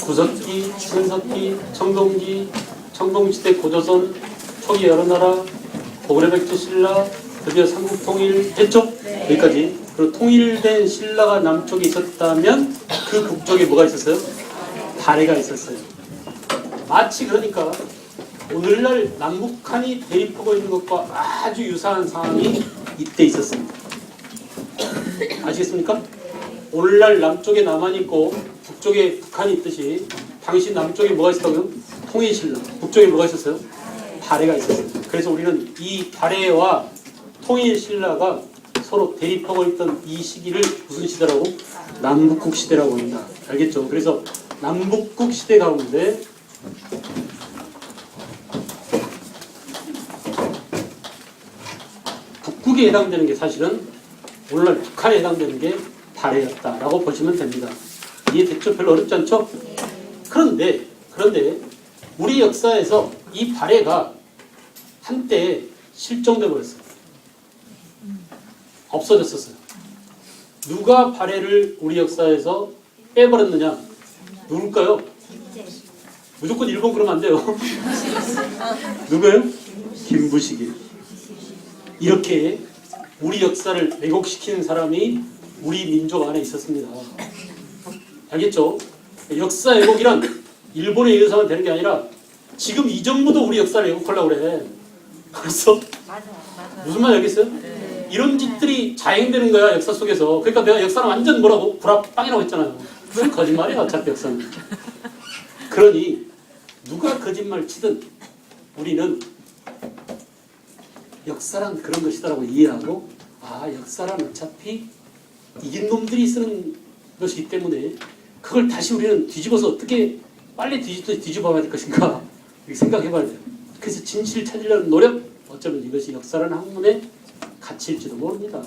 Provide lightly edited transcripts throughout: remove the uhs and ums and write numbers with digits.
구석기, 신석기, 청동기, 청동시대 고조선, 초기 여러 나라, 고구려 백제 신라, 드디어 삼국 통일 했죠? 네. 여기까지. 그리고 통일된 신라가 남쪽에 있었다면 그 북쪽에 뭐가 있었어요? 발해가 있었어요. 마치 그러니까 오늘날 남북한이 대립하고 있는 것과 아주 유사한 상황이 이때 있었습니다. 아시겠습니까? 오늘날 남쪽에 남한이 있고 북쪽에 북한이 있듯이 당시 남쪽에 뭐가 있었다고요? 통일신라. 북쪽에 뭐가 있었어요? 발해가 있었어요. 그래서 우리는 이 발해와 통일신라가 서로 대립하고 있던 이 시기를 무슨 시대라고? 남북국 시대라고 합니다. 알겠죠? 그래서 남북국 시대 가운데 북국에 해당되는 게 사실은 오늘날 북한에 해당되는 게 발해였다라고 보시면 됩니다. 이해됐죠? 별로 어렵지 않죠? 그런데 우리 역사에서 이 발해가 한때 실종돼 버렸어요. 없어졌었어요. 누가 발해를 우리 역사에서 빼버렸느냐? 누굴까요? 무조건 일본 그러면 안 돼요. 누구예요? 김부식이에요. 이렇게 우리 역사를 왜곡시키는 사람이 우리 민족 안에 있었습니다. 알겠죠? 역사 왜곡이란 일본에 의해서만 되는 게 아니라 지금 이 정부도 우리 역사를 왜곡하려고 그래. 그래서 무슨 말인지 알겠어요? 이런 짓들이 자행되는 거야 역사 속에서. 그러니까 내가 역사는 완전 뭐라고? 불합빵이라고 했잖아요. 무슨 거짓말이야 어차피 역사는. 그러니 누가 거짓말 치든 우리는 역사란 그런 것이다라고 이해하고, 아 역사란 어차피 이긴 놈들이 쓰는 것이기 때문에 그걸 다시 우리는 뒤집어서 어떻게 빨리 뒤집어봐야 될 것인가 이렇게 생각해봐야 돼요. 그래서 진실을 찾으려는 노력, 어쩌면 이것이 역사라는 학문의 가치일지도 모릅니다.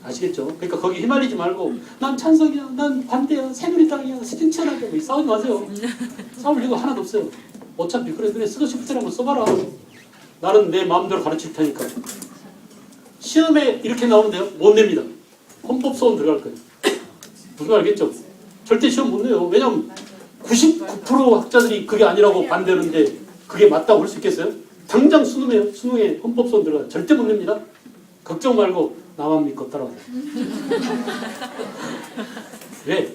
아시겠죠? 그러니까 거기 휘말리지 말고 난 찬성이야, 난 반대야, 새누리당이야, 스팅천하게 뭐 싸우지 마세요. 싸울 이유가 하나도 없어요. 어차피 그래 쓰고싶을 한번 써봐라. 나는 내 마음대로 가르칠 테니까. 시험에 이렇게 나오면 돼요? 못 냅니다. 헌법소원 들어갈 거예요. 무슨 말 알겠죠? 절대 시험 못 내요. 왜냐면 99% 학자들이 그게 아니라고 반대하는데 그게 맞다고 할 수 있겠어요? 당장 수능에 헌법소원 들어가요. 절대 못 냅니다. 걱정 말고 나만 믿고 따라와요. 왜?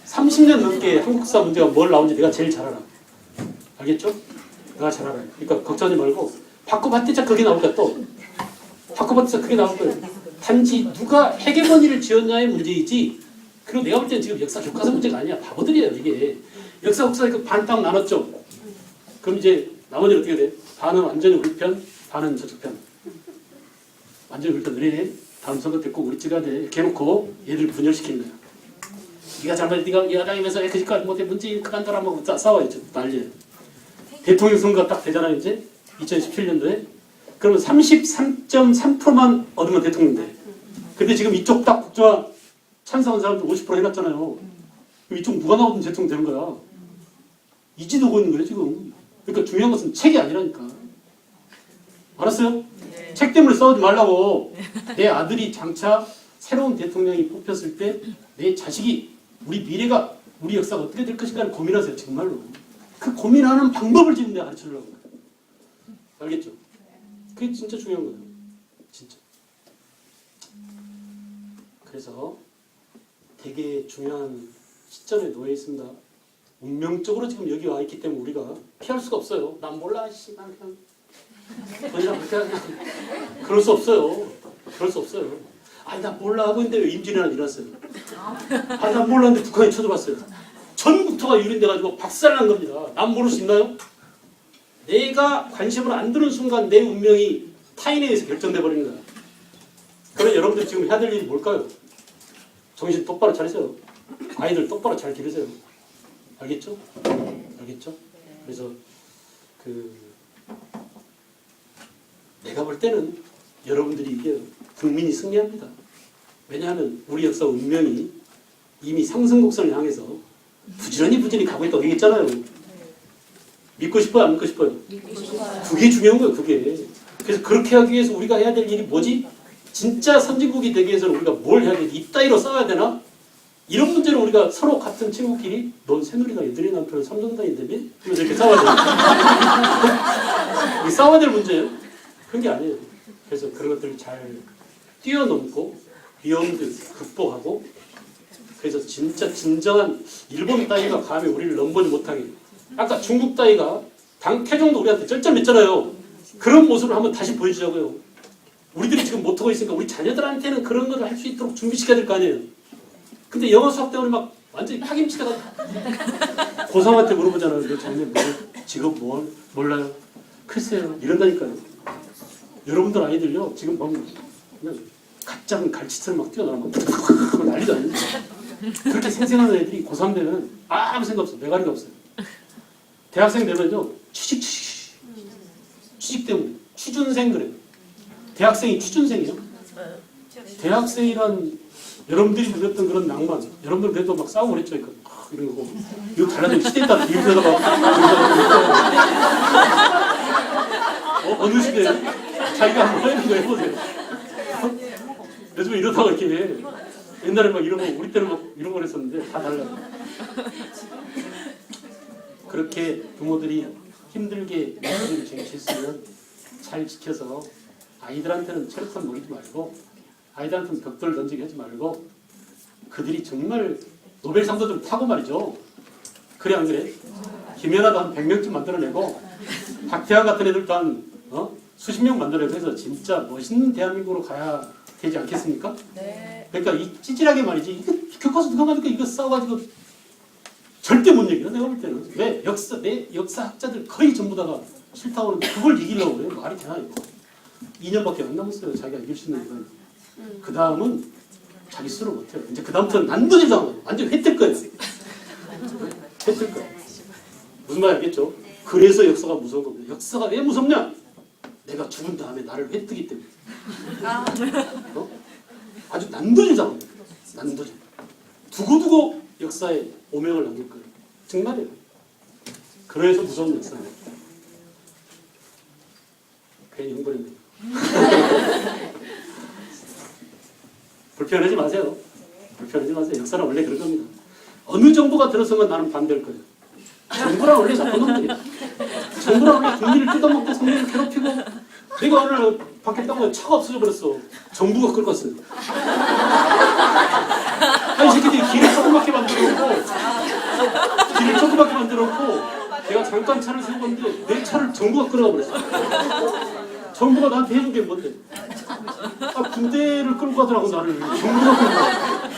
30년 넘게 한국사 문제가 뭘 나오는지 내가 제일 잘 알아. 알겠죠? 내가 잘 알아요. 그러니까 걱정하지 말고 바꿔봤자 그게 나올 거야 또. 바꿔봤자 그게 나올 거예요. 단지 누가 해계번이를 지었냐의 문제이지. 그리고 내가 볼 때는 지금 역사 교과서 문제가 아니야. 바보들이에요 이게. 역사 그 반 딱 나눴죠. 그럼 이제 나머지 어떻게 돼? 반은 완전히 우리 편, 반은 저쪽 편. 완전히 우리 편. 너네 다음 선거 때 꼭 우리 찍어야 돼. 이렇게 해놓고 얘들 분열시키는 거야. 네가 잘못해, 네가 야당이면서 그짓까지 못해 문재인 그간다라 뭐 싸워요. 난리예요. 대통령 선거가 딱 되잖아요 이제 2017년도에. 그러면 33.3%만 얻으면 대통령 돼. 근데 지금 이쪽 딱 국정화 찬성한 사람들 50% 해놨잖아요. 그럼 이쪽 누가 나오든 대통령 되는 거야. 이지도 오고 있는 거예요 지금. 그러니까 중요한 것은 책이 아니라니까. 알았어요? 네. 책 때문에 싸우지 말라고. 내 아들이 장차 새로운 대통령이 뽑혔을 때 내 자식이 우리 미래가 우리 역사가 어떻게 될 것인가를 고민하세요 정말로. 그 고민하는 방법을 지금 내가 가르치려고. 알겠죠? 그게 진짜 중요한 거예요. 진짜. 그래서 되게 중요한 시점에 놓여 있습니다. 운명적으로 지금 여기 와 있기 때문에 우리가 피할 수가 없어요. 난 몰라, 씨, 난 그냥 그냥 그렇게 하냐. 그럴 수 없어요. 그럴 수 없어요. 아니 나 몰라 하고 있는데 왜 임진왜란 일어났어요? 아니 난 몰랐는데 북한이 쳐들어왔어요. 전 국토가 유린돼가지고 박살난 겁니다. 난 모를 수 있나요? 내가 관심을 안 두는 순간 내 운명이 타인에 의해서 결정돼 버리는 거야. 그럼 여러분들 지금 해야 될 일이 뭘까요? 정신 똑바로 차리세요. 아이들 똑바로 잘 기르세요. 알겠죠? 알겠죠? 그래서 내가 볼 때는 여러분들이 이게 국민이 승리합니다. 왜냐하면 우리 역사 운명이 이미 상승곡선을 향해서 부지런히 가고 있다고 얘기했잖아요. 믿고 싶어요? 안 믿고 싶어요? 그게 중요한 거예요. 그게. 그래서 그렇게 하기 위해서 우리가 해야 될 일이 뭐지? 진짜 선진국이 되기 위해서는 우리가 뭘 해야 되지? 이따위로 싸워야 되나? 이런 문제로 우리가 서로 같은 친구끼리 넌 새누리당 애들이 남편은 삼성당인데 이러면서 이렇게 싸워야 돼요. 이게 싸워야 될 문제예요. 그런 게 아니에요. 그래서 그런 것들을 잘 뛰어넘고 위험들 극복하고 그래서 진짜 진정한 일본 따위가 감히 우리를 넘보지 못하게 아까 중국 따위가 당 태종도 우리한테 쩔쩔맸잖아요. 그런 모습을 한번 다시 보여주자고요. 우리들이 지금 못하고 있으니까 우리 자녀들한테는 그런 걸 할 수 있도록 준비시켜야 될 거 아니에요. 근데 영어 수학 때문에 막 완전히 파김치다가 고3한테 물어보잖아요. 너 자녀 뭐 직업 뭐 몰라요? 글쎄요. 이런다니까요. 여러분들 아이들요. 지금 막 그냥 가짜는 갈치처럼 막 뛰어나면 난리도 아니에요. 그렇게 생생하는 애들이 고3 되면 아무 생각 없어. 매가리가 없어요. 대학생 되면요. 취직 때문에 취준생 그래요. 대학생이 취준생이에요. 대학생이란 여러분들이 누렸던 그런 낭만, 여러분들 그래도 막 싸우고 그랬죠. 이런 거 이거 달라진 시대에 따라 이러다가 어느 시대에 자기가 한번 해본 거 해보세요. 요즘에 이러다가 이렇게 옛날에 막 이런 거 우리 때는 막 이런 걸 했었는데 다 달라요. 그렇게 부모들이 힘들게 메시지를 제시했으면 잘 지켜서 아이들한테는 체력탄 먹이지 말고 아이들한테는 벽돌 던지게 하지 말고 그들이 정말 노벨상도 좀 타고 말이죠. 그래 안 그래? 김연아도 한 100명쯤 만들어내고 박태환 같은 애들도 한 수십 명 만들어내고 해서 진짜 멋있는 대한민국으로 가야 되지 않겠습니까? 네. 그러니까 이 찌질하게 말이지 이거 교과서 누가 가지고 이거 싸워가지고 절대 못 이겨. 내가 볼 때는 왜 내 역사학자들 거의 전부 다가 싫다고 하는데 그걸 이기려고 그래요. 말이 되나 이거. 2년밖에 안 남았어요. 자기가 이길 수 있는 건. 그 다음은 자기 스스로 못해요. 이제 그 다음부터는 난도질 당하고 완전 회뜰 거예요. 회뜰 거예요. 무슨 말인지 알겠죠? 그래서 역사가 무서운 겁니다. 역사가 왜 무섭냐? 내가 죽은 다음에 나를 회뜨기 때문에. 아주 난도질 당합니다. 난도질. 두고두고 역사에 오명을 남길 거예요. 정말이에요. 그래서 무서운 역사예요. 괜히 흥분했네요. 불편하지 마세요. 불편하지 마세요. 역사는 원래 그런 겁니다. 어느 정부가 들어서면 나는 반대할 거예요. 정부란 원래 나쁜 놈들이야. 정부란 원래 국민을 뜯어먹고 국민을 괴롭히고 내가 오늘 밖에 떠고 차가 없어져 버렸어. 정부가 끌고 왔어요. 아니 새끼들이 길을 조그맣게 만들어놓고 내가 잠깐 차를 세운 건데 내 차를 정부가 끌어가 버렸어. 정부가 나한테 해준 게 뭔데? 군대를 끌고 가더라고 나를. 정부가 끌고 가.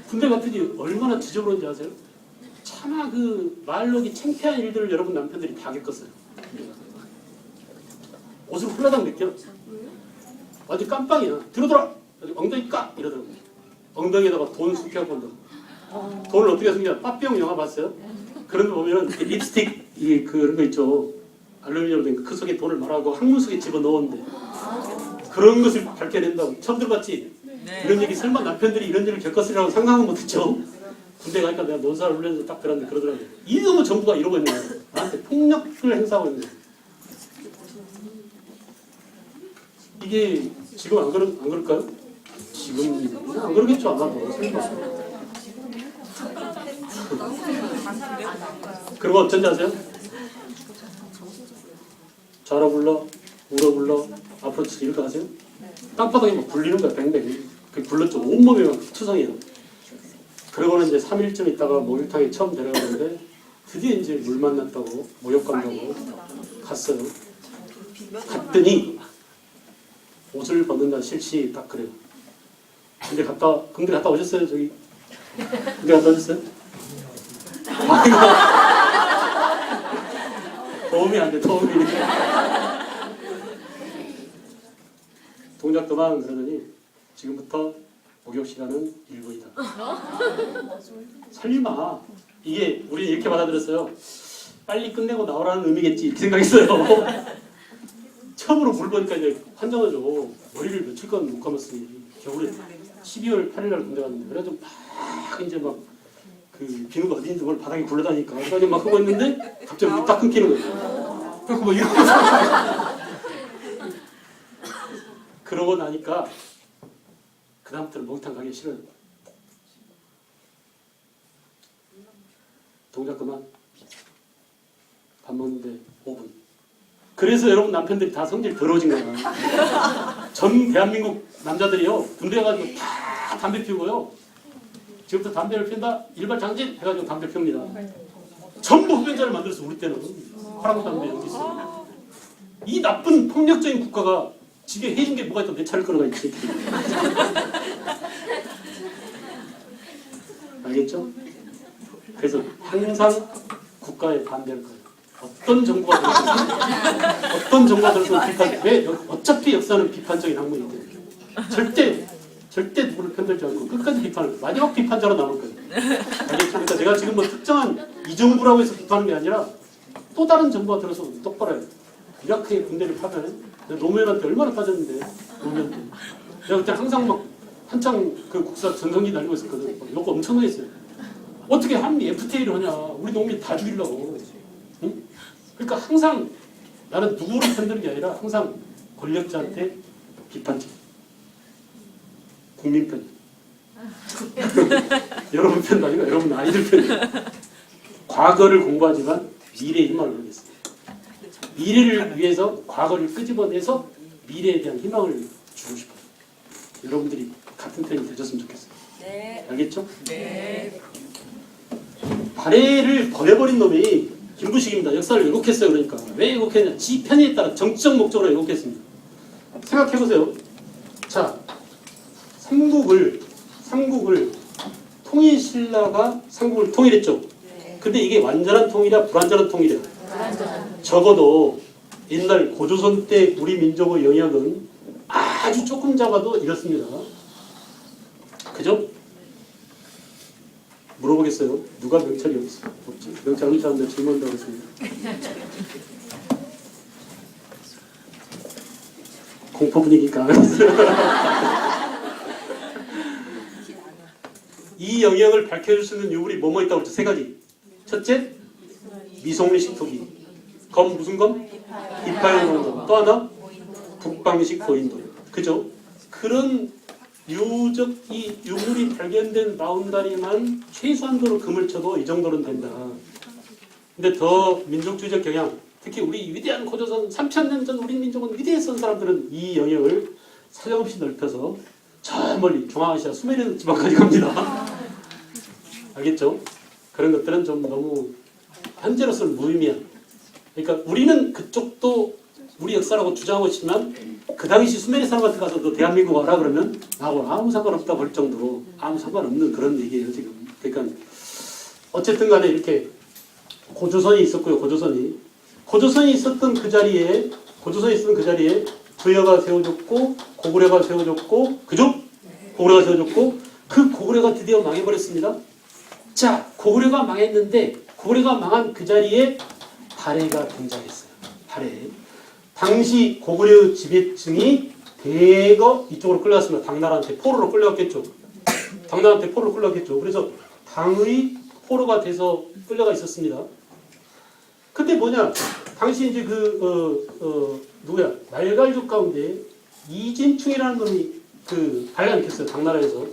군대 갔더니 얼마나 지저분한지 아세요? 차마 그 말로기 창피한 일들을 여러분 남편들이 다 겪었어요. 옷을 홀라당 벗겨. 아주 깜빵이야. 들어들어! 엉덩이 까! 이러더라고. 엉덩이에다가 돈 숙여갖고 온다고. 돈을 어떻게 숨겨? 빠삐용 영화 봤어요? 그런 거 보면 립스틱 그런 거 있죠. 알루미늄으로 된 그 속에 돈을 말아가고 항문 속에 집어넣었는데 그런 것을 밝혀낸다고. 처음 들어봤지? 네. 이런 얘기 설마 남편들이 이런 일을 겪었으리라고 상상은 못했죠. 군대 가니까 내가 논사를 훈련해서 딱 들었는데 그러더라고요. 이놈의 정부가 이러고 있는 거예요. 나한테 폭력을 행사하고 있는 거예요. 이게 지금 안 그럴까요? 지금 안 그러겠죠. 아마도 설마. 그리고 어쩐지 아세요? 좌로 굴러, 우로 굴러, 앞으로 치기 이렇게 하세요? 땅바닥에 막 굴리는 거야, 뱅뱅. 그 굴렀죠. 온몸이 막 투성이야. 그러고는 이제 3일쯤 있다가 목욕탕에 처음 데려가는데 드디어 이제 물 만났다고 목욕 간다고 갔어요. 갔더니 옷을 벗는다 실시 딱 그래요. 군대 갔다 오셨어요? 저기 군대 갔다 오셨어요? 도움이 안 돼, 도움이. 동작 그만 그러더니 지금부터 목욕 시간은 1분이다. 설마 이게 우리 이렇게 받아들였어요. 빨리 끝내고 나오라는 의미겠지 이렇게 생각했어요. 처음으로 물 보니까 이제 환장하죠. 머리를 며칠간 못 감았으니 겨울에 12월 8일 날 군대 갔는데 그래가지고 막 이제 막 그 비누가 어디 있는지 뭘 바닥에 굴러다니까 그래가지고 막 하고 있는데 갑자기 물 딱 끊기는 거예요. 그래서 뭐 이러면서 그러고 나니까 그 다음부터는 목욕탕 가기 싫어요. 동작 그만. 밥 먹는데 5분. 그래서 여러분 남편들이 다 성질 더러워진 거야. 전 대한민국 남자들이요. 군대 가가지고 다 담배 피우고요. 지금부터 담배를 피운다. 일반 장진 해가지고 담배 피웁니다. 전부 흡연자를 만들었어. 우리 때는. 화랑 담배 여기 있어. 이 나쁜 폭력적인 국가가 지게 해준 게 뭐가 있다. 내 차를 끌어가 있지. 알겠죠? 그래서 항상 국가에 반대할 거예요. 어떤 정부가 들어서 비판, 왜 어차피 역사는 비판적인 학문인데 절대 누구를 편들지 않고 끝까지 비판을 마지막 비판자로 남을 거예요. 알겠죠? 그러니까 제가 지금 뭐 특정한 이 정부라고 해서 비판하는 게 아니라 또 다른 정부가 들어서 똑바로 해요. 이라크에 군대를 파면 노무현한테 얼마나 빠졌는데 노무현 때. 내가 그때 항상 막 한창 그 국사 전성기 날리고 있었거든. 욕 엄청나게 했어요. 어떻게 한미 FTA를 하냐. 우리 농민 다 죽이려고. 응? 그러니까 항상 나는 누구를 편드는 게 아니라 항상 권력자한테 비판적. 국민 편. 여러분 편도 아니고 여러분 아이들 편이에요. 과거를 공부하지만 미래의 희망을 모르겠습니다. 미래를 위해서 과거를 끄집어내서 미래에 대한 희망을 주고 싶어요. 여러분들이 같은 편이 되셨으면 좋겠어요. 네. 알겠죠? 네. 발해를 버려버린 놈이 김부식입니다. 역사를 왜곡했어요. 그러니까 왜 왜곡했냐? 지 편의에 따라 정치적 목적으로 왜곡했습니다. 생각해보세요. 자, 삼국을 통일신라가 삼국을 통일했죠. 근데 이게 완전한 통일이야, 불완전한 통일이야. 적어도 옛날 고조선 때 우리 민족의 영역은 아주 조금 잡아도 이렇습니다. 그죠? 물어보겠어요. 누가 명찰이 어디 있어? 없지. 명찰 없는 사람들 질문한다고 했습니다. 공포 분위기 강했어요. 이 영역을 밝혀줄 수 있는 유물이 뭐뭐 있다고 했죠? 세 가지. 첫째, 미송리식 토기. 검 무슨 검? 이파용 검. 또 하나, 북방식 고인돌. 그죠? 그런 유적 이 유물이 발견된 바운다리만 최소한도로 금을 쳐도 이 정도는 된다. 근데 더 민족주의적 경향, 특히 우리 위대한 고조선 3000년 전 우리 민족은 위대했던 사람들은 이 영역을 사정없이 넓혀서 저 멀리 중앙아시아 수메르 지방까지 갑니다. 알겠죠? 그런 것들은 좀 너무 현재로서는 무의미한. 그러니까 우리는 그쪽도 우리 역사라고 주장하고 있지만 그 당시 수메르 사람한테 가서 너 대한민국 와라 그러면 나하고 아무 상관없다 볼 정도로 아무 상관없는 그런 얘기예요 지금. 그러니까 어쨌든 간에 이렇게 고조선이 있었고요. 고조선이 있었던 그 자리에 부여가 세워졌고 고구려가 세워졌고 그죠? 고구려가 세워졌고 그 고구려가 드디어 망해버렸습니다. 자, 고구려가 망했는데 고구려가 망한 그 자리에 발해가 등장했어요. 발해. 당시 고구려 지배층이 대거 이쪽으로 끌려갔습니다. 당나라한테 포로로 끌려갔겠죠. 그래서 당의 포로가 돼서 끌려가 있었습니다. 근데 뭐냐? 당시 이제 누구야? 말갈족 가운데 이진충이라는 놈이 그 반란을 폈어요. 당나라에서.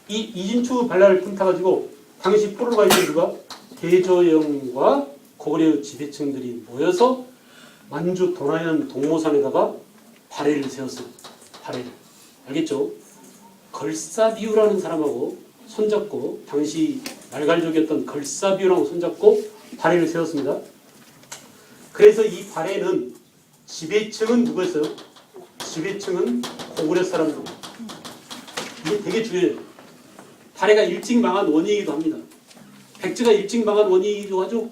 이 이진충의 반란을 틈타가지고 당시 포로로 가 있는 누가? 대조영과 고구려 지배층들이 모여서 만주 도나현 동모산에다가 발해를 세웠어요. 발해를. 알겠죠? 걸사비우라는 사람하고 손잡고 당시 말갈족이었던 걸사비우랑 손잡고 발해를 세웠습니다. 그래서 이 발해는 지배층은 누구였어요? 지배층은 고구려 사람들. 이게 되게 중요해요. 발해가 일찍 망한 원인이기도 합니다. 백제가 일찍 망한 원인이기도 하죠.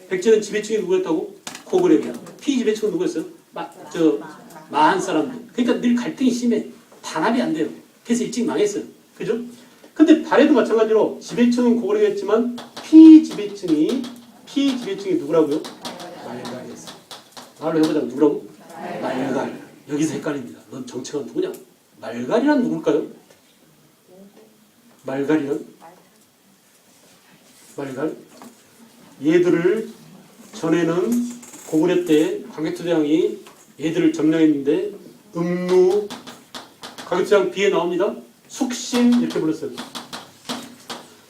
백제는 지배층이 누구였다고? 고구려야. 피지배층은 누구였어요? 마한 사람들. 그러니까 늘 갈등이 심해. 단합이 안 돼요. 그래서 일찍 망했어요. 그죠? 근데 발해도 마찬가지로 지배층은 고구려였지만 피지배층이 누구라고요? 말갈이었어요. 말로 해보자. 누구라고? 말갈. 여기서 헷갈립니다. 넌 정체가 누구냐? 말갈이란 누굴까요? 말갈. 얘들을 전에는 고구려 때 광개토대왕이 얘들을 점령했는데 음루, 광개토대왕 비에 나옵니다. 숙신 이렇게 불렀어요.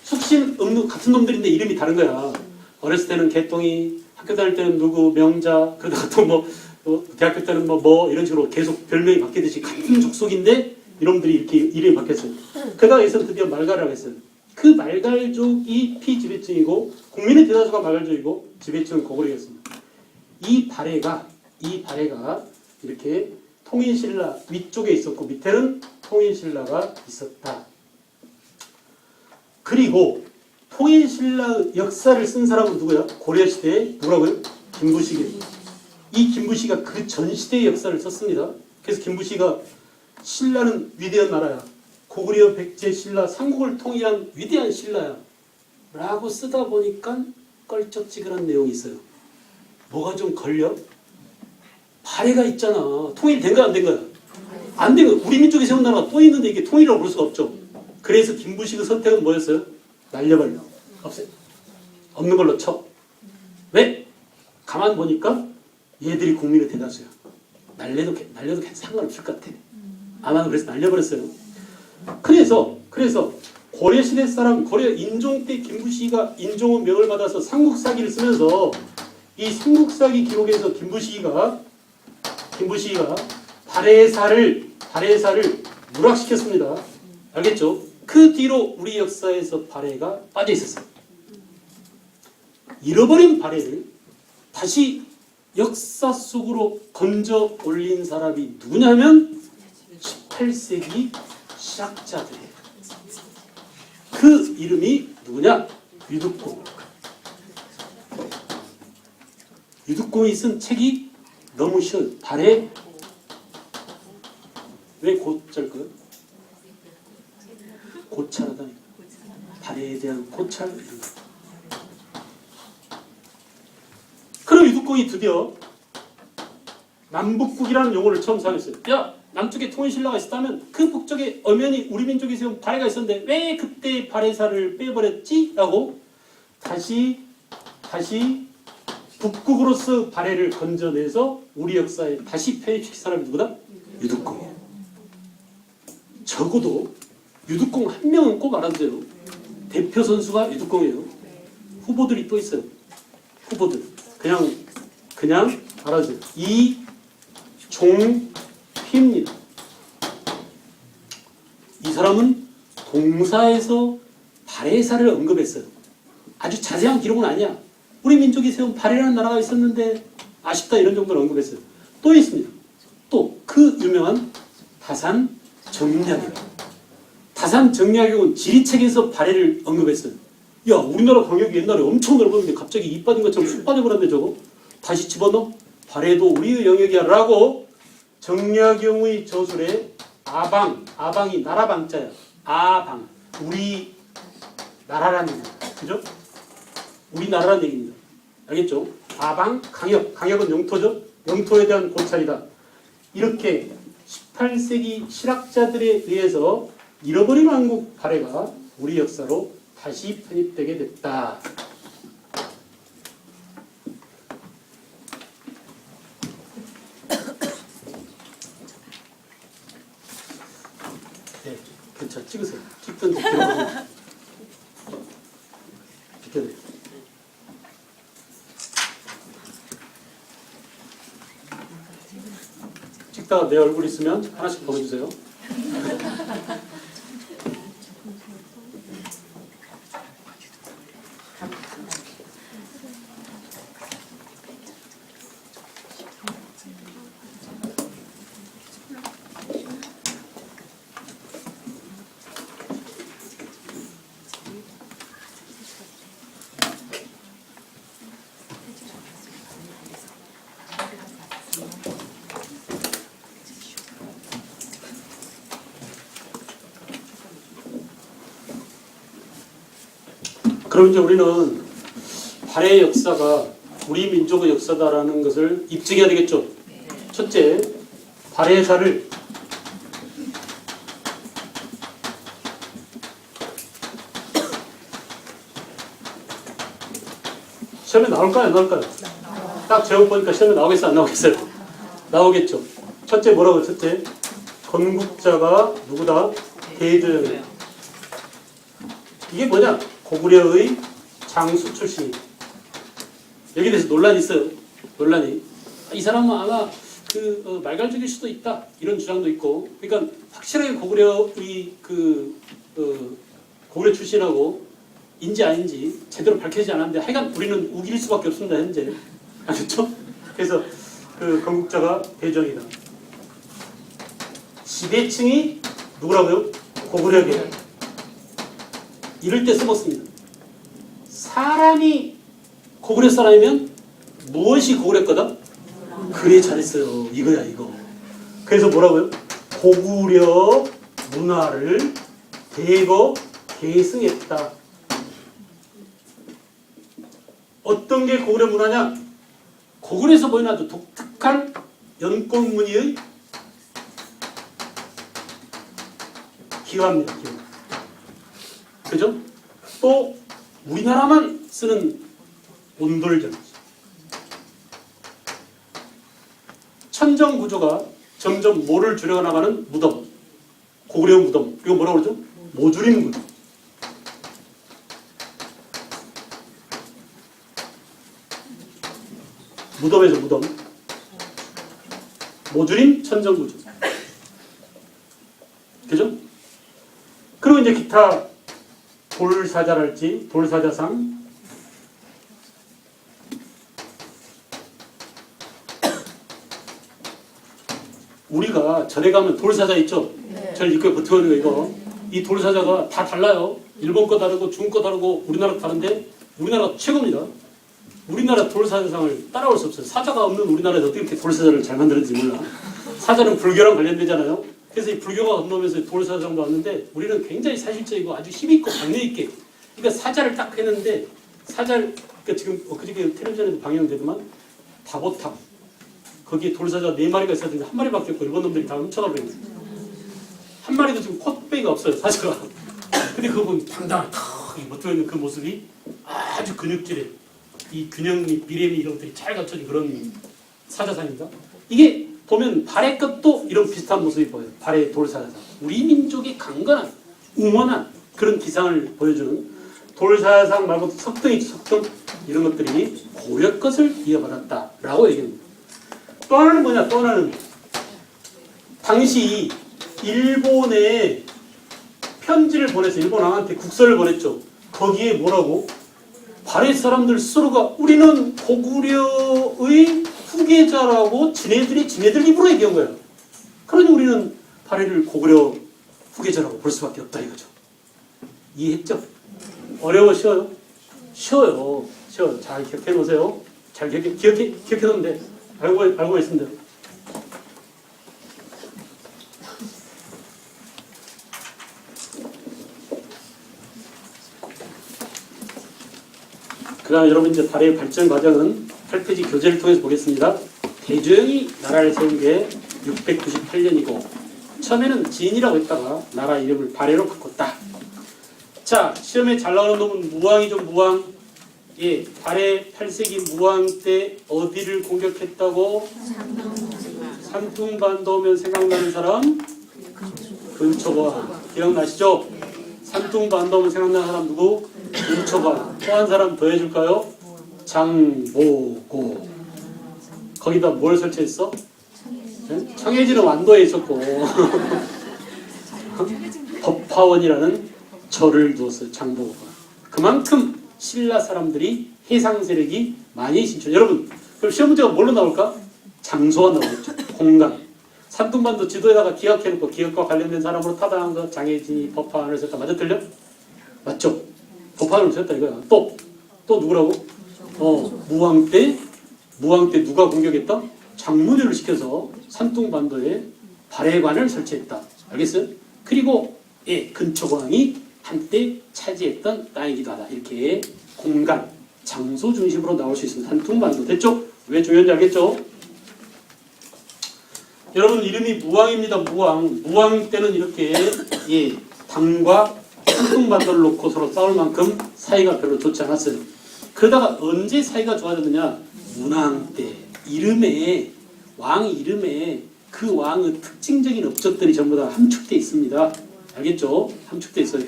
숙신, 음루 같은 놈들인데 이름이 다른 거야. 어렸을 때는 개똥이, 학교 다닐 때는 누구 명자, 그러다가 또 대학교 때는 뭐 이런 식으로 계속 별명이 바뀌듯이 같은 족속인데 이놈들이 이렇게 이름이 바뀌었어요. 그러다가 여기서 드디어 말갈이라고 했어요. 그 말갈족이 피지배층이고 국민의 대다수가 말갈족이고 지배층은 고구려였습니다. 이 발해가 이렇게 통일신라 위쪽에 있었고 밑에는 통일신라가 있었다. 그리고 통일신라 역사를 쓴 사람은 누구야? 고려시대에 누구라고요? 김부식이에요. 이 김부시가 그 전 시대의 역사를 썼습니다. 그래서 김부시가 신라는 위대한 나라야. 고구려, 백제, 신라, 삼국을 통일한 위대한 신라야. 라고 쓰다 보니까 껄쩍지근한 내용이 있어요. 뭐가 좀 걸려? 발해가 있잖아. 통일된 거야, 안 된 거야? 안 된 거야. 우리 민족이 세운 나라가 또 있는데 이게 통일이라고 부를 수가 없죠. 그래서 김부식의 선택은 뭐였어요? 날려버려. 없애. 없는 걸로 쳐. 왜? 가만 보니까 얘들이 국민의 대다수야. 날려도 상관없을 것 같아. 아마도 그래서 날려버렸어요. 그래서 고려시대 사람, 고려 인종 때 김부시가 인종의 명을 받아서 삼국사기를 쓰면서 이 삼국사기 기록에서 김부시가 발해사를 누락시켰습니다. 알겠죠? 그 뒤로 우리 역사에서 발해가 빠져 있었어요. 잃어버린 발해를 다시 역사 속으로 건져 올린 사람이 누구냐면 18세기 실학자들이에요. 그 이름이 누구냐? 유득공. 유득공이 쓴 책이 너무 쉬워요. 발해. 왜 고찰까요? 고찰하다니까. 발해에 대한 고찰 이런 거. 그럼 유득공이 드디어 남북국이라는 용어를 처음 사용했어요. 야, 남쪽에 통일신라가 있었다면 그 북쪽에 엄연히 우리 민족이 세운 발해가 있었는데 왜 그때 발해사를 빼버렸지? 라고 다시 북국으로서 발해를 건져내서 우리 역사에 다시 편입시킨 사람이 누구다? 유득공이에요. 적어도 유득공 한 명은 꼭 알아두세요. 대표 선수가 유득공이에요. 후보들이 또 있어요. 후보들. 그냥 알아주세요. 이종희입니다. 이 사람은 동사에서 발해사를 언급했어요. 아주 자세한 기록은 아니야. 우리 민족이 세운 발해라는 나라가 있었는데 아쉽다 이런 정도로 언급했어요. 또 있습니다. 또 그 유명한 다산정약용. 다산정약용은 지리책에서 발해를 언급했어요. 야, 우리나라 방역이 옛날에 엄청 넓었는데 갑자기 이 빠진 것처럼 쑥 빠져버렸네 저거. 다시 집어넣어. 발해도 우리의 영역이야 라고 정약용의 저술에 아방이 나라방자야. 아방. 우리 나라라는 얘기입니다. 그죠? 우리 나라라는 얘기입니다. 알겠죠? 아방, 강역은 영토죠? 영토에 대한 고찰이다. 이렇게 18세기 실학자들에 의해서 잃어버린 왕국 발해가 우리 역사로 다시 편입되게 됐다. 네, 괜찮아. 찍으세요. 찍든지 기록하든지. 비켜드려요. 찍다가 내 얼굴 있으면 하나씩 보내주세요. 그럼 이제 우리는 발해의 역사가 우리 민족의 역사다라는 것을 입증해야 되겠죠. 첫째, 발해사를 시험에 나올까요? 안 나올까요? 딱 제목 보니까 시험에 나오겠어요? 안 나오겠어요? 나오겠죠. 첫째 뭐라고? 첫째, 건국자가 누구다? 대조영이야. 이게 뭐냐? 고구려의 장수 출신이다. 여기에 대해서 논란이 있어요. 논란이. 이 사람은 아마 말갈적일 수도 있다. 이런 주장도 있고. 그러니까 확실하게 고구려의 고구려 출신하고 인지 아닌지 제대로 밝혀지지 않았는데 하여간 우리는 우길 수밖에 없습니다. 현재. 아셨죠? 그래서 건국자가 대정이다. 지배층이 누구라고요? 고구려계. 이럴 때 써먹습니다. 사람이 고구려 사람이면 무엇이 고구려 거다? 그래 잘했어요. 이거야 이거. 그래서 뭐라고요? 고구려 문화를 대거 계승했다. 어떤 게 고구려 문화냐? 고구려에서 보이는 아주 독특한 연꽃무늬의 기와입니다. 기와. 그죠? 또 우리나라만 쓰는 온돌전. 천정 구조가 점점 뭐를 줄여 나가는 무덤. 고구려 무덤. 이거 뭐라고 그러죠? 모주림 구조. 무덤에서 무덤. 모주림 천정 구조. 그죠? 그리고 이제 기타 돌사자랄지 돌사자상 우리가 절에 가면 돌사자 있죠? 네. 절 입구에 붙어있는 거 이거. 이 돌사자가 다 달라요. 일본 거 다르고 중국 거 다르고 우리나라 다른데 우리나라가 최고입니다. 우리나라 돌사자상을 따라올 수 없어요. 사자가 없는 우리나라에서 어떻게 이렇게 돌사자를 잘 만들었는지 몰라. 사자는 불교랑 관련되잖아요. 그래서 이 불교가 건너면서 돌사자상도 왔는데 우리는 굉장히 사실적이고 아주 힘있고 강력있게. 그러니까 사자를 딱 했는데 사자를 그러니까 지금 그저께 텔레비전에도 방영되더만 다보탑 거기에 돌사자 4마리가 있어야 되는데 1마리밖에 없고 일본 놈들이 다 훔쳐가 버린 거예요. 한 마리도 지금 콧배가 없어요. 사자가. 근데 그거 보면 당당하게 탁 멋져있는 그 모습이 아주 근육질에 이 균형 및 미래 및 이런 것들이 잘 갖춰진 그런 사자상입니다. 이게 보면 발의 끝도 이런 비슷한 모습이 보여요. 발의 돌사자상. 우리 민족의 강건한 웅원한 그런 기상을 보여주는 돌사자상 말고 석등이죠. 석등. 이런 것들이 고려 것을 이어받았다라고 얘기합니다. 또 하나는 뭐냐? 또 하나는 당시 일본에 편지를 보내서 일본 왕한테 국서를 보냈죠. 거기에 뭐라고? 발해 사람들 스스로가 우리는 고구려의 후계자라고 지네들 입으로 얘기한 거예요. 그러니 우리는 발해를 고구려 후계자라고 볼 수밖에 없다 이거죠. 이해했죠? 어려워 쉬워요? 쉬워요. 쉬워요. 잘 기억해 놓으세요. 잘 기억해 놓으면 돼. 알고 있습니다. 그 다음에 여러분 이제 발해의 발전 과정은 8페이지 교재를 통해서 보겠습니다. 대조영이 나라를 세운 게 698년이고 처음에는 진이라고 했다가 나라 이름을 발해로 바꿨다. 자, 시험에 잘 나오는 놈은 무왕이죠. 무왕. 예, 발해 8세기 무왕 때 어디를 공격했다고? 산둥반도면 생각나는 사람? 근초관. 기억나시죠? 산둥반도면 생각나는 사람 누구? 근초관. 또 한 사람 더 해줄까요? 장보고. 거기다 뭘 설치했어? 네? 청해지는 완도에 있었고 법화원이라는 절을 두었어요. 장보고가. 그만큼 신라 사람들이 해상 세력이 많이 신청. 여러분, 그럼 시험 문제가 뭘로 나올까? 장소가 나오겠죠. 공간. 산둥반도 지도에다가 기억해놓고 기억과 관련된 사람으로 타당한 거 장해진이 법화원을 썼다. 맞아 틀려? 맞죠? 법화원을 썼다 이거야. 또 누구라고? 무왕 때 누가 공격했다? 장문율을 시켜서 산둥반도에 발해관을 설치했다. 알겠어요? 그리고 근초광이 한때 차지했던 땅이기도 하다. 이렇게 공간, 장소 중심으로 나올 수 있습니다. 산둥반도. 됐죠? 왜 중요한지 알겠죠? 여러분 이름이 무왕입니다. 무왕. 무왕 때는 이렇게 당과 산둥반도를 놓고 서로 싸울 만큼 사이가 별로 좋지 않았어요. 그러다가 언제 사이가 좋아졌느냐? 문왕 때. 왕 이름에 그 왕의 특징적인 업적들이 전부 다 함축되어 있습니다. 알겠죠? 함축되어 있어요.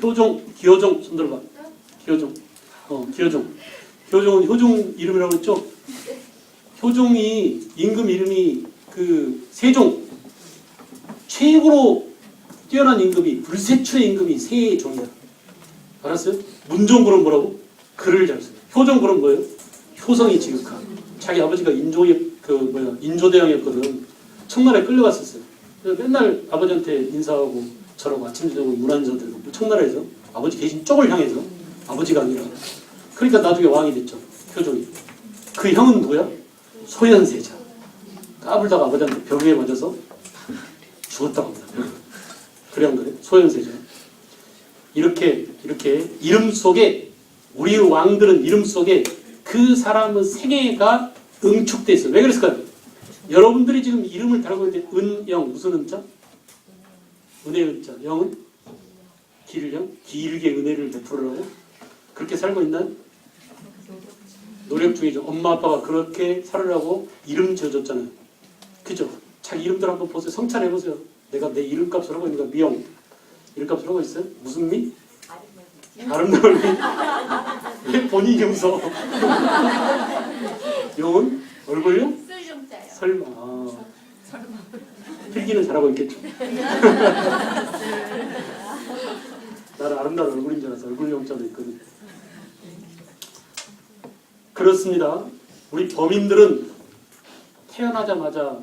기호종 손들어봐. 기호종. 효종은 효종 이름이라고 했죠. 효종이 임금 이름이 그 세종 최고로 뛰어난 임금이 불세출의 임금이 세종이야. 알았어요? 문종 그럼 뭐라고? 글을 잘 써요. 효종 그럼 뭐예요? 효성이 지극한. 자기 아버지가 인조대왕이었거든. 청나라에 끌려갔었어요. 그래서 맨날 아버지한테 인사하고 저러고 아침 저녁 물 한 잔 들고 청나라에서 아버지 계신 쪽을 향해서 아버지가 아니라. 그러니까 나중에 왕이 됐죠. 효종이. 그 형은 누구야? 소현세자. 까불다가 아버지한테 벽에 맞아서 죽었다고 합니다. 그래 안 그래? 소현세자. 이렇게 이름 속에 우리 왕들은 이름 속에 그 사람의 생애가 응축돼 있어요. 왜 그랬을까요? 여러분들이 지금 이름을 달고 있는데 은영 무슨 은자? 은혜 은자. 영은 길령 길게 은혜를 베풀으라고 그렇게 살고 있나요? 노력 중이죠. 엄마 아빠가 그렇게 살으라고 이름 지어줬잖아요. 그죠? 자기 이름들 한번 보세요. 성찰해보세요. 내가 내 이름값을 하고 있는가? 미영 이름값을 하고 있어요? 무슨 미? 아름다운 미? 왜 본인이 웃어? 영은? 얼굴요? 설마. 필기는 잘하고 있겠죠. 나는 아름다운 얼굴인 줄 알아서 얼굴 영자도 있거든. 그렇습니다. 우리 범인들은 태어나자마자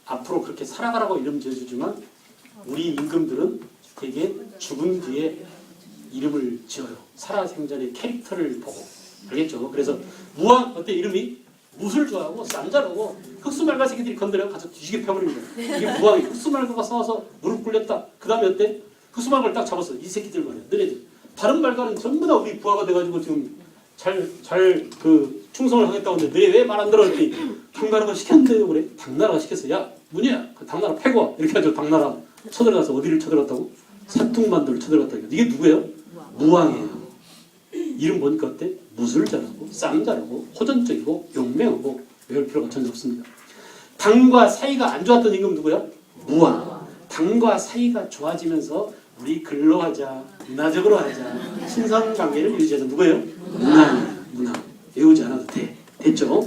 앞으로 그렇게 살아가라고 이름 지어주지만 우리 임금들은 되게 죽은 뒤에 이름을 지어요. 살아생전의 캐릭터를 보고. 알겠죠? 그래서 무왕 어때 이름이? 무술 좋아하고 쌈자라고 흑수말가 새끼들이 건드려 가서 뒤지게 펴버립니다. 이게 무왕이 흑수말가가 싸워서 무릎 꿇렸다. 그 다음에 어때? 흑수말가를 딱 잡았어. 이 새끼들 말이야. 너네들. 다른 말가는 전부 다 우리 부하가 돼가지고 지금 잘 충성을 하겠다고 하는데 너네 왜 말 안 들어? 그랬더니 당나라가 시켰는데요. 그래. 당나라가 시켰어. 야 문희야 그 당나라 패고 와. 이렇게 해가지고 당나라 쳐들어가서 어디를 쳐들어갔다고? 사퉁반도를 쳐들어갔다. 이게 누구예요? 무왕이에요. 이름 보니까 어때? 무술 잘하고 쌈 잘하고 호전적이고 용맹하고 외울 필요가 전혀 없습니다. 당과 사이가 안 좋았던 임금 누구야? 무왕. 당과 사이가 좋아지면서 우리 근로하자, 문화적으로 하자, 신선관계를 유지하자. 누구예요? 문왕이에요. 문왕. 외우지 않아도 돼. 됐죠?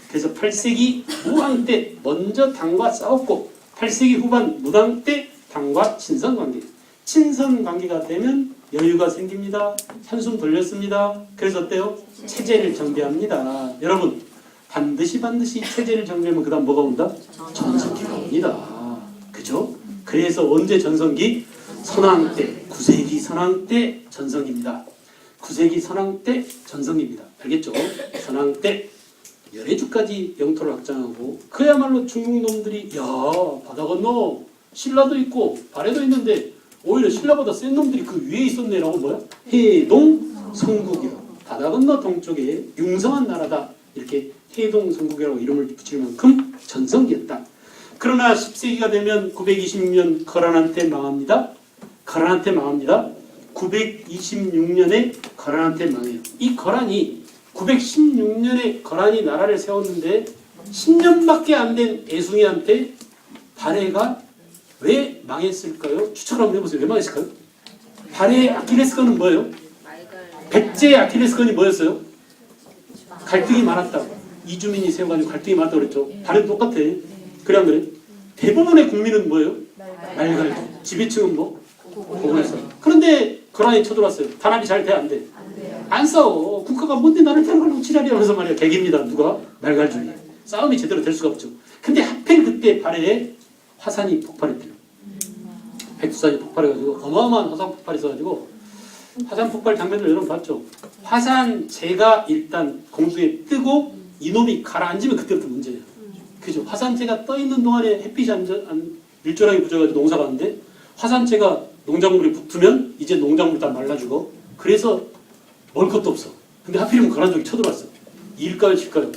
그래서 8세기 무왕 때 먼저 당과 싸웠고 8세기 후반 무왕 때 당과 친선관계. 친선관계가 되면 여유가 생깁니다. 한숨 돌렸습니다. 그래서 어때요? 체제를 정비합니다. 여러분 반드시 체제를 정비하면 그 다음 뭐가 온다? 전성기가 옵니다. 그죠? 그래서 언제 전성기? 선왕 때, 9세기 선왕 때 전성기입니다. 9세기 선왕 때 전성기입니다. 알겠죠? 선왕 때 열애주까지 영토를 확장하고 그야말로 중국 놈들이 야 바다 건너 신라도 있고 발해도 있는데 오히려 신라보다 센 놈들이 그 위에 있었네라고 뭐야? 해동 성국이라고. 바다 건너 동쪽에 융성한 나라다. 이렇게 해동 성국이라고 이름을 붙일 만큼 전성기였다. 그러나 10세기가 되면 926년 거란한테 망합니다. 926년에 거란한테 망해요. 이 거란이 916년에 거란이 나라를 세웠는데 10년밖에 안 된 애숭이한테 발해가 왜 망했을까요? 추측을 한번 해보세요. 왜 망했을까요? 발해의 아킬레스건은 뭐예요? 백제의 아킬레스건이 뭐였어요? 갈등이 많았다. 이주민이 세워가지고 갈등이 많았다고 그랬죠. 발해도 똑같아. 그래 안 그래? 대부분의 국민은 뭐예요? 말갈도. 지배층은 뭐? 고군에서. 그런데 거란이 쳐들어왔어요. 단합이 잘 돼? 안 돼? 안 싸워. 국가가 뭔데 나를 데려가려고 지랄이야. 그래서 말이야. 백입니다. 누가? 말갈중이. 싸움이 제대로 될 수가 없죠. 근데 하필 그때 발해에 화산이 폭발했대요. 백두산이 폭발해가지고 어마어마한 화산 폭발이 있어가지고 화산 폭발 장면을 여러분 봤죠? 화산재가 일단 공중에 뜨고 이놈이 가라앉으면 그때부터 문제예요. 그죠? 화산재가 떠있는 동안에 햇빛이 일조량이 부족해가지고 농사가 안 돼. 화산재가 농작물이 붙으면 이제 농작물 다 말라주고 그래서 먹을 것도 없어. 근데 하필이면 거란족이 쳐들어왔어. 일까요 질까요?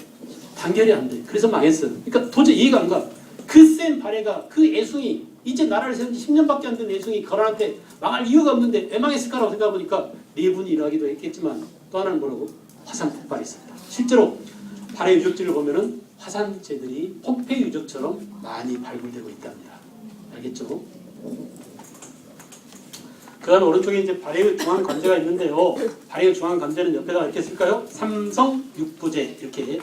단결이 안 돼. 그래서 망했어요. 그러니까 도저히 이해가 안 가. 그 센 발해가 그 애숭이 이제 나라를 세운 지 10년밖에 안 된 애숭이 거란한테 망할 이유가 없는데 왜 망했을까라고 생각해보니까 네 분이 일하기도 했겠지만 또 하나는 뭐라고? 화산 폭발이 있습니다. 실제로 발해 유적지를 보면은 화산재들이 폭폐 유적처럼 많이 발굴되고 있답니다. 알겠죠? 그다음 오른쪽에 이제 발해의 중앙 관제가 있는데요. 발해의 중앙 관제는 옆에다 이렇게 쓸까요? 삼성 육부제 이렇게.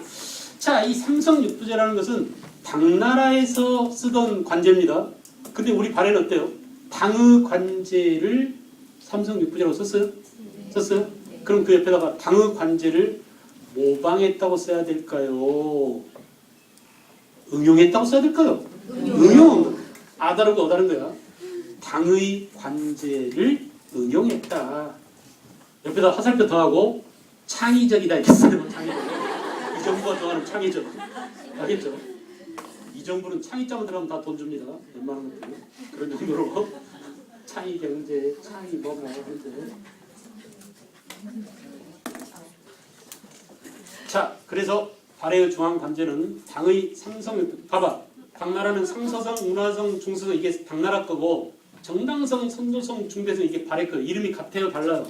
자, 이 삼성 육부제라는 것은 당나라에서 쓰던 관제입니다. 근데 우리 발해는 어때요? 당의 관제를 삼성 육부제라고 썼어요? 썼어요? 그럼 그 옆에다가 당의 관제를 모방했다고 써야 될까요? 응용했다고 써야 될까요? 응용. 아 다르고 어 다른 거야. 당의 관제를 응용했다. 옆에다 화살표 더하고 창의적이다 했어요. 창의적. 이 정부가 좋아하는 창의적. 알겠죠? 이 정부는 창의자만 들어가면 다 돈 줍니다. 웬만한 것들은. 그런 정도로 창의 경제, 창의 뭐뭐 하는데. 자, 그래서 발해의 중앙 관제는 당의 삼성. 봐봐. 당나라는 상서성, 운하성, 중서성 이게 당나라 거고 정당성, 선조성, 중배성 이게 발해 거. 이름이 같아요, 달라요?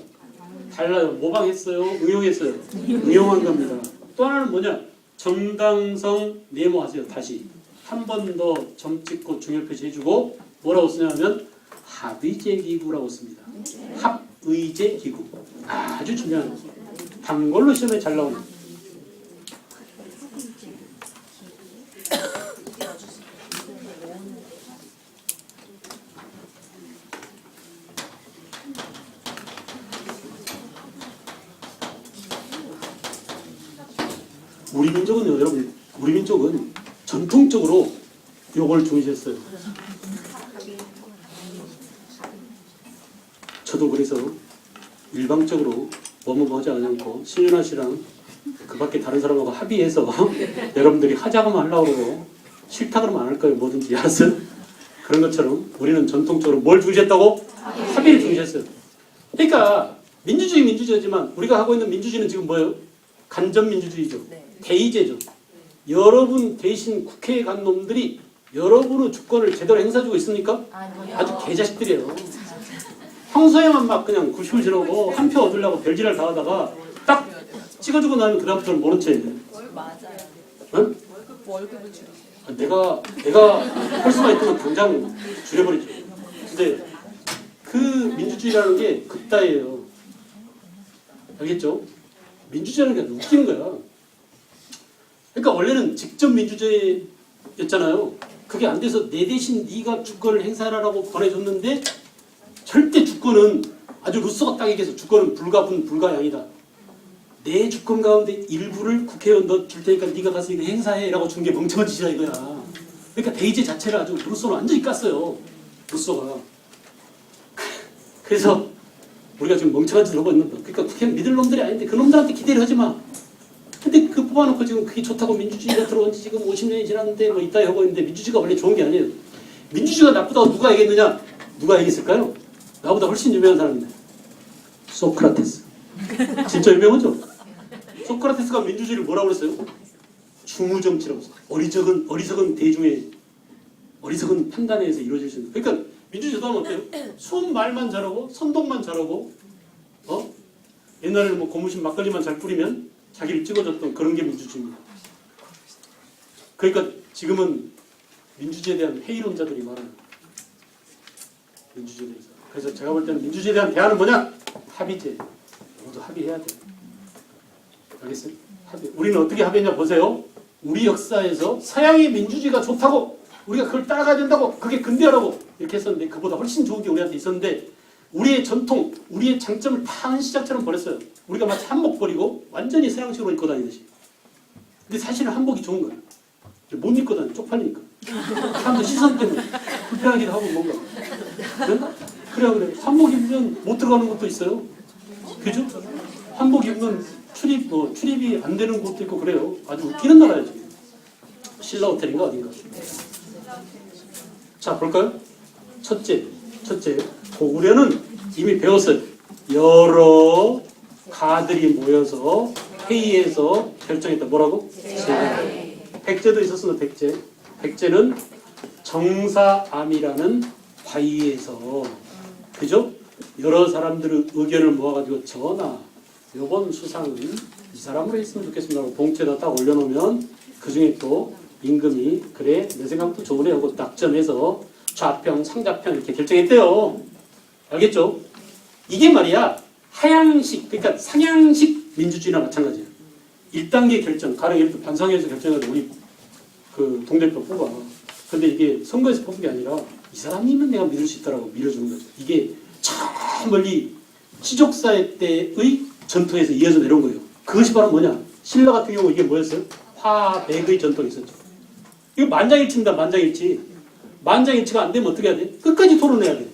달라요. 모방했어요, 응용했어요. 응용한 겁니다. 또 하나는 뭐냐? 정당성 네모하세요. 다시 한 번 더 점 찍고 중요 표시해주고 뭐라고 쓰냐면 합의제 기구라고 씁니다. 합의제 기구. 아주 중요한 거. 단골로 시험에 잘 나오는. 우리 민족은요, 여러분, 우리 민족은 전통적으로 요걸 중시했어요. 저도 그래서 일방적으로 뭐뭐 하지 않고 신윤아 씨랑 그 밖에 다른 사람하고 합의해서 여러분들이 하자고 하려고 그러고 싫다 그러면 안 할 거예요. 뭐든지 알았어요? 그런 것처럼 우리는 전통적으로 뭘 중시했다고? 합의를 중시했어요. 그러니까 민주주의지만 우리가 하고 있는 민주주의는 지금 뭐예요? 간접민주주의죠. 대의제죠. 여러분 대신 국회에 간 놈들이 여러분의 주권을 제대로 행사해주고 있습니까? 아주 개자식들이에요. 평소에만 막 그냥 구실구실하고 한 표 얻으려고 별지랄 다 하다가 딱 찍어주고 나면 그다음부터는 모른 채. 맞아요. 응? 월급을 줄여. 내가 할 수만 있으면 당장 줄여버리죠. 근데 그 민주주의라는 게 그따예요. 알겠죠? 민주주의라는 게 웃기는 거야. 그러니까 원래는 직접 민주주의였잖아요. 그게 안 돼서 내 대신 네가 주권을 행사하라고 권해줬는데 절대 주권은 아주 루소가 딱 얘기해서 주권은 불가분 불가양이다. 내 주권 가운데 일부를 국회의원 너 줄 테니까 네가 가서 이거 행사해라고 준 게 멍청한 짓이야 이거야. 그러니까 대의제 자체를 아주 루소는 완전히 깠어요. 루소가. 그래서 우리가 지금 멍청한 짓을 하고 있는 거야. 그러니까 국회의원 믿을 놈들이 아닌데 그 놈들한테 기대를 하지 마. 근데 그 뽑아놓고 지금 그게 좋다고 민주주의가 들어온 지 지금 50년이 지났는데 뭐 이따위 하고 있는데 민주주의가 원래 좋은 게 아니에요. 민주주의가 나쁘다고 누가 얘기했느냐? 누가 얘기했을까요? 나보다 훨씬 유명한 사람인데. 소크라테스. 진짜 유명하죠? 소크라테스가 민주주의를 뭐라고 그랬어요? 중우정치라고 했어요. 어리석은 대중의 어리석은 판단에 의해서 이루어질 수 있는. 그러니까 민주주의 저도 어때요? 수업 말만 잘하고 선동만 잘하고 옛날에는 뭐 고무신 막걸리만 잘 뿌리면 자기를 찍어줬던 그런 게 민주주의입니다. 그러니까 지금은 민주주의에 대한 회의론자들이 많아요. 민주주의에 대해서. 그래서 제가 볼 때는 민주주의에 대한 대안은 뭐냐? 합의제. 모두 합의해야 돼요. 알겠어요? 합의. 우리는 어떻게 합의했냐 보세요. 우리 역사에서 서양의 민주주의가 좋다고 우리가 그걸 따라가야 된다고 그게 근대화라고 이렇게 했었는데 그보다 훨씬 좋은 게 우리한테 있었는데 우리의 전통, 우리의 장점을 다 한 시장처럼 버렸어요. 우리가 마치 한복 버리고 완전히 서양식으로 입고 다니듯이. 근데 사실은 한복이 좋은 거야. 못 입고 다니, 쪽팔리니까. 사람들 시선 때문에 불편하기도 하고 뭔가. 그래. 한복 입으면 못 들어가는 곳도 있어요. 그죠? 한복 입으면 출입이 안 되는 곳도 있고 그래요. 아주 웃기는 나라야 지금. 신라 호텔인가 어딘가. 자 볼까요? 첫째. 고구려는 이미 배웠어요. 여러 가들이 모여서 회의해서 결정했다. 뭐라고? 백제도 있었습니다. 백제는 정사암이라는 과의에서 그죠? 여러 사람들의 의견을 모아가지고 전하 이번 수상은 이 사람으로 했으면 좋겠습니다 하고 봉투에다 딱 올려놓으면 그 중에 또 임금이 그래 내 생각도 좋으네 하고 딱 점해서 좌평 상자평 이렇게 결정했대요. 알겠죠? 이게 말이야 하향식 그러니까 상향식 민주주의나 마찬가지야. 1단계 결정 가령 예를 들어 반상회에서 결정해서 우리 그 동대표 뽑아. 근데 이게 선거에서 뽑은 게 아니라 이 사람이면 내가 믿을 수 있다라고 밀어주는 거죠. 이게 저 멀리 시족사회 때의 전통에서 이어져 내려온 거예요. 그것이 바로 뭐냐? 신라 같은 경우 이게 뭐였어요? 화백의 전통이 있었죠. 이거 만장일치입니다. 만장일치. 만장일치가 안 되면 어떻게 해야 돼? 끝까지 토론해야 돼.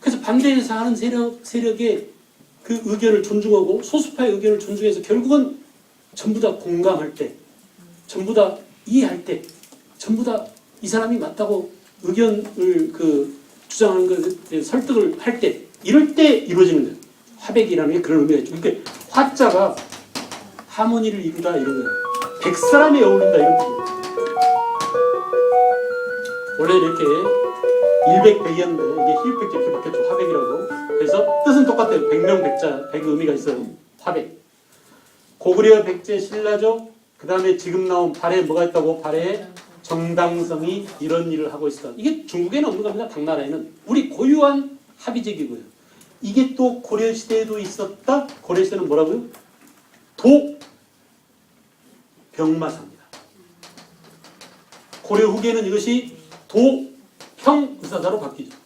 그래서 반대해서 하는 세력의 그 의견을 존중하고 소수파의 의견을 존중해서 결국은 전부 다 공감할 때, 전부 다 이해할 때, 전부 다 이 사람이 맞다고 의견을 그 주장하는 걸 설득을 할 때, 이럴 때 이루어지는 거예요. 화백이라는 게 그런 의미가 있죠. 그러니까 화자가 하모니를 이루다 이런 거예요. 100사람이 어울린다 이런 뜻이에요. 원래 이렇게 100, 100이었는데 이게 희읍백자 이렇게 바뀌었죠. 화백이라고. 그래서 뜻은 똑같아요. 100명 백자, 100의 의미가 있어요. 화백. 고구려 백제 신라죠. 그 다음에 지금 나온 발에 뭐가 있다고? 발에 정당성이 이런 일을 하고 있다. 이게 중국에는 없는 겁니다. 당나라에는. 우리 고유한 합의제기고요. 이게 또 고려시대에도 있었다. 고려시대는 뭐라고요? 도병마사입니다. 고려 후기에는 이것이 도평의사사로 바뀌죠.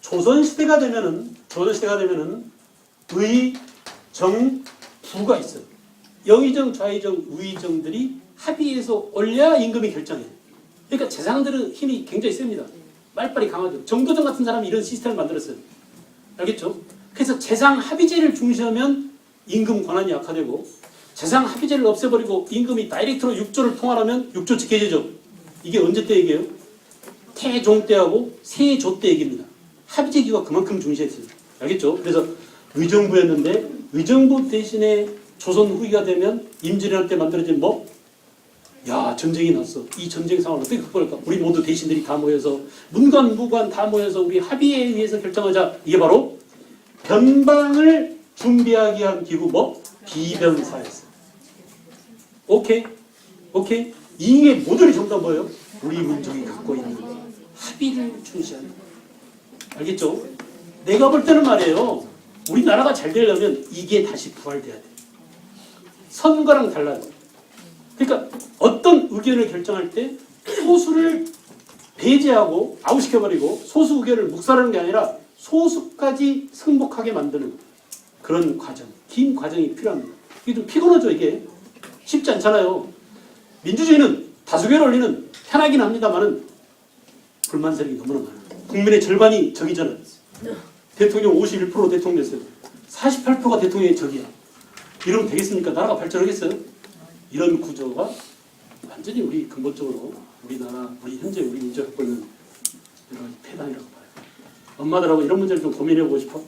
조선시대가 되면은 의, 정, 부가 있어요. 영의정, 좌의정, 우의정들이 합의해서 올려야 임금이 결정해요. 그러니까 재상들은 힘이 굉장히 셉니다. 말빨이 강하죠. 정도전 같은 사람이 이런 시스템을 만들었어요. 알겠죠? 그래서 재상 합의제를 중시하면 임금 권한이 약화되고 재상 합의제를 없애버리고 임금이 다이렉트로 6조를 통할하면 6조 직계제죠. 이게 언제 때 얘기예요? 태종 때하고 세조 때 얘기입니다. 합의제기가 그만큼 중시했어요. 알겠죠? 그래서 의정부였는데 의정부 대신에 조선 후기가 되면 임진왜란 때 만들어진 뭐? 야 전쟁이 났어. 이 전쟁 상황을 어떻게 극복할까? 우리 모두 대신들이 다 모여서 문관 무관 다 모여서 우리 합의에 의해서 결정하자. 이게 바로 변방을 준비하기 위한 기구 뭐? 비변사였어요. 오케이? 오케이? 이게 모듈이 전부 다 뭐예요? 우리 민족이 갖고 있는 합의를 중시하는. 알겠죠? 내가 볼 때는 말이에요. 우리나라가 잘 되려면 이게 다시 부활돼야 돼. 선거랑 달라요. 그러니까 어떤 의견을 결정할 때 소수를 배제하고 아웃시켜버리고 소수 의견을 묵살하는 게 아니라 소수까지 승복하게 만드는 그런 과정, 긴 과정이 필요합니다. 이게 좀 피곤하죠. 이게 쉽지 않잖아요. 민주주의는 다수결 원리는 편하긴 합니다만은 불만 세력이 너무나 많아요. 국민의 절반이 적이잖아요. 대통령 51% 대통령 됐어요. 48%가 대통령의 적이야. 이러면 되겠습니까? 나라가 발전하겠어요? 이런 구조가 완전히 우리 근본적으로 우리나라, 우리 현재 우리 민족 갖고 있는 여러 가지 폐단이라고 봐요. 엄마들하고 이런 문제를 좀 고민해보고 싶어?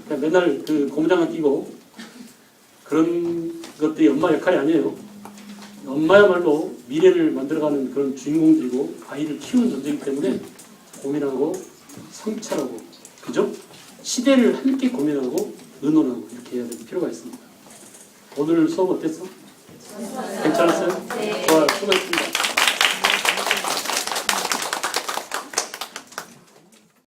그냥 맨날 그 고무장갑 끼고 그런 것들이 엄마 역할이 아니에요. 엄마야말로 미래를 만들어가는 그런 주인공들이고 아이를 키우는 존재이기 때문에 고민하고 성찰하고 그죠? 시대를 함께 고민하고 의논하고 이렇게 해야 될 필요가 있습니다. 오늘 수업 어땠어? 괜찮았어요? 네. 좋아요. 수고했습니다.